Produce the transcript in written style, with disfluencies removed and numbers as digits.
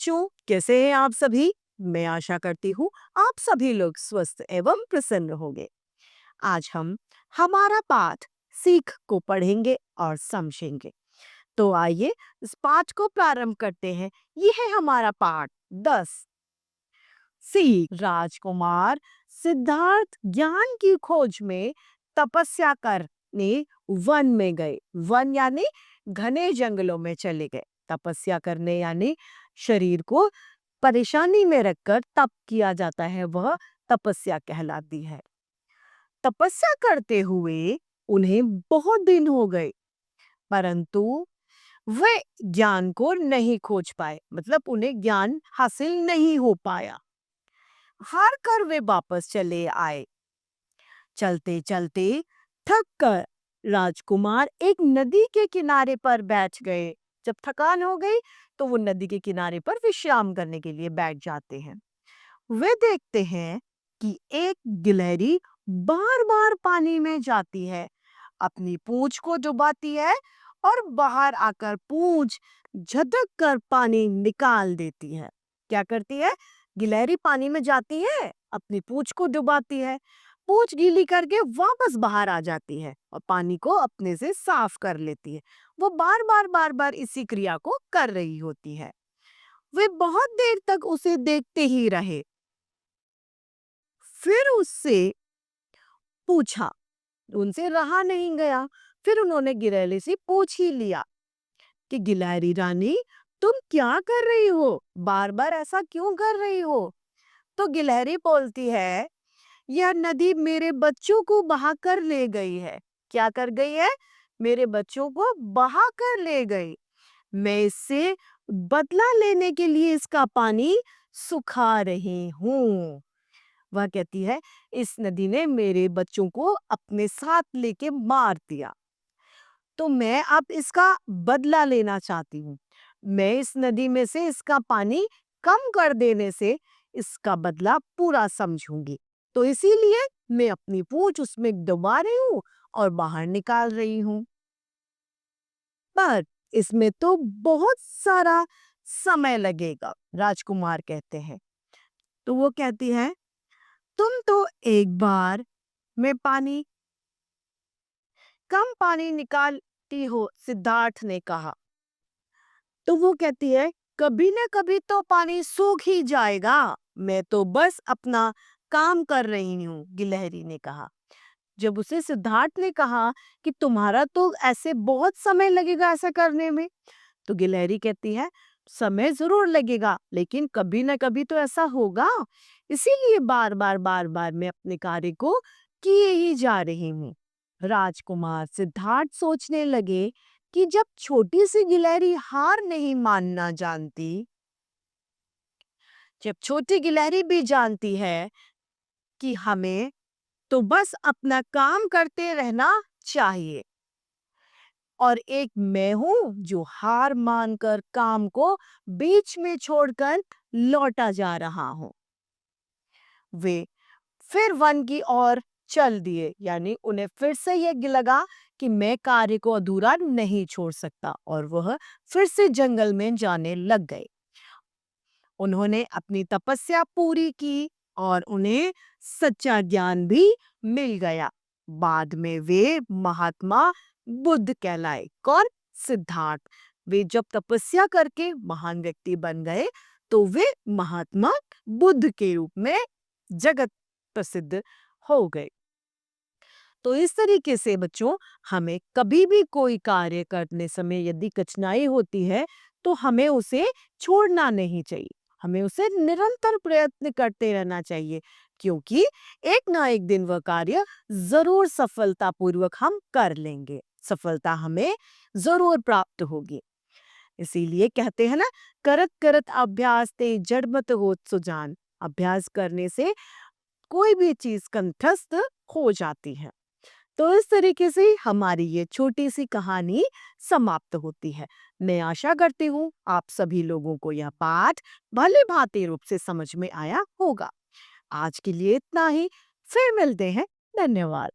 बच्चों, कैसे हैं आप सभी? मैं आशा करती हूँ आप सभी लोग स्वस्थ एवं प्रसन्न होंगे। आज हम हमारा पाठ सीख को पढ़ेंगे और समझेंगे। तो आइए इस पाठ को प्रारंभ करते हैं। ये है हमारा पाठ 10। सीख। राजकुमार सिद्धार्थ ज्ञान की खोज में तपस्या करने वन में गए। वन यानी घने जंगलों में चले गए। तपस्या करने यानी शरीर को परेशानी में रखकर तप किया जाता है, वह तपस्या कहलाती है। तपस्या करते हुए उन्हें बहुत दिन हो गए, परंतु वे ज्ञान को नहीं खोज पाए, मतलब उन्हें ज्ञान हासिल नहीं हो पाया। हार कर वे वापस चले आए। चलते चलते थक कर राजकुमार एक नदी के किनारे पर बैठ गए। जब थकान हो गई तो वो नदी के किनारे पर विश्राम करने के लिए बैठ जाते हैं। वे देखते हैं कि एक गिलहरी बार बार पानी में जाती है, अपनी पूंछ को डुबाती है और बाहर आकर पूंछ झटक कर पानी निकाल देती है। क्या करती है? गिलहरी पानी में जाती है, अपनी पूंछ को डुबाती है, पूंछ गीली करके वापस बाहर आ जाती है और पानी को अपने से साफ कर लेती है। वो बार बार इसी क्रिया को कर रही होती है। वे बहुत देर तक उसे देखते ही रहे। फिर उससे पूछा, उनसे रहा नहीं गया। फिर उन्होंने गिलहरी से पूछ ही लिया कि गिलहरी रानी, तुम क्या कर रही हो? बार बार ऐसा क्यों कर रही हो? तो गिलहरी बोलती है, यह नदी मेरे बच्चों को बहा कर ले गई है। क्या कर गई है? मेरे बच्चों को बहा कर ले गई। मैं इससे बदला लेने के लिए इसका पानी सुखा रही हूँ। वह कहती है, इस नदी ने मेरे बच्चों को अपने साथ लेके मार दिया, तो मैं अब इसका बदला लेना चाहती हूँ। मैं इस नदी में से इसका पानी कम कर देने से इसका बदला पूरा समझूंगी। तो इसीलिए मैं अपनी पूंछ उसमें डुबा रही हूँ और बाहर निकाल रही हूँ। पर इसमें तो बहुत सारा समय लगेगा, राजकुमार कहते हैं। तो वो कहती है, तुम तो एक बार में कम पानी निकालती हो, सिद्धार्थ ने कहा। तो वो कहती है, कभी ना कभी तो पानी सूख ही जाएगा, मैं तो बस अपना काम कर रही हूँ, गिलहरी ने कहा। जब उसे सिद्धार्थ ने कहा कि तुम्हारा तो ऐसे बहुत समय लगेगा ऐसा करने में, तो गिलहरी कहती है, समय जरूर लगेगा, लेकिन कभी ना कभी तो ऐसा होगा, इसीलिए बार बार मैं अपने कार्य को किए ही जा रही हूँ। राजकुमार सिद्धार्थ सोचने लगे कि जब छोटी सी गिलहरी हार नहीं मानना जानती, जब छोटी गिलहरी भी जानती है कि हमें तो बस अपना काम करते रहना चाहिए, और एक मैं हूं जो हार मानकर काम को बीच में छोड़कर लौटा जा रहा हूं। वे फिर वन की ओर चल दिए, यानी उन्हें फिर से ये लगा कि मैं कार्य को अधूरा नहीं छोड़ सकता, और वह फिर से जंगल में जाने लग गए। उन्होंने अपनी तपस्या पूरी की और उन्हें सच्चा ज्ञान भी मिल गया। बाद में वे महात्मा बुद्ध कहलाए। कौन? सिद्धार्थ। वे जब तपस्या करके महान व्यक्ति बन गए तो वे महात्मा बुद्ध के रूप में जगत प्रसिद्ध हो गए। तो इस तरीके से बच्चों, हमें कभी भी कोई कार्य करने समय यदि कठिनाई होती है तो हमें उसे छोड़ना नहीं चाहिए, हमें उसे निरंतर प्रयत्न करते रहना चाहिए, क्योंकि एक ना एक दिन वह कार्य जरूर सफलतापूर्वक हम कर लेंगे, सफलता हमें जरूर प्राप्त होगी। इसीलिए कहते हैं ना, करत करत अभ्यास ते जड़मत होत सुजान। अभ्यास करने से कोई भी चीज कंठस्थ हो जाती है। तो इस तरीके से हमारी ये छोटी सी कहानी समाप्त होती है। मैं आशा करती हूँ आप सभी लोगों को यह पाठ भली भांति रूप से समझ में आया होगा। आज के लिए इतना ही, फिर मिलते हैं। धन्यवाद।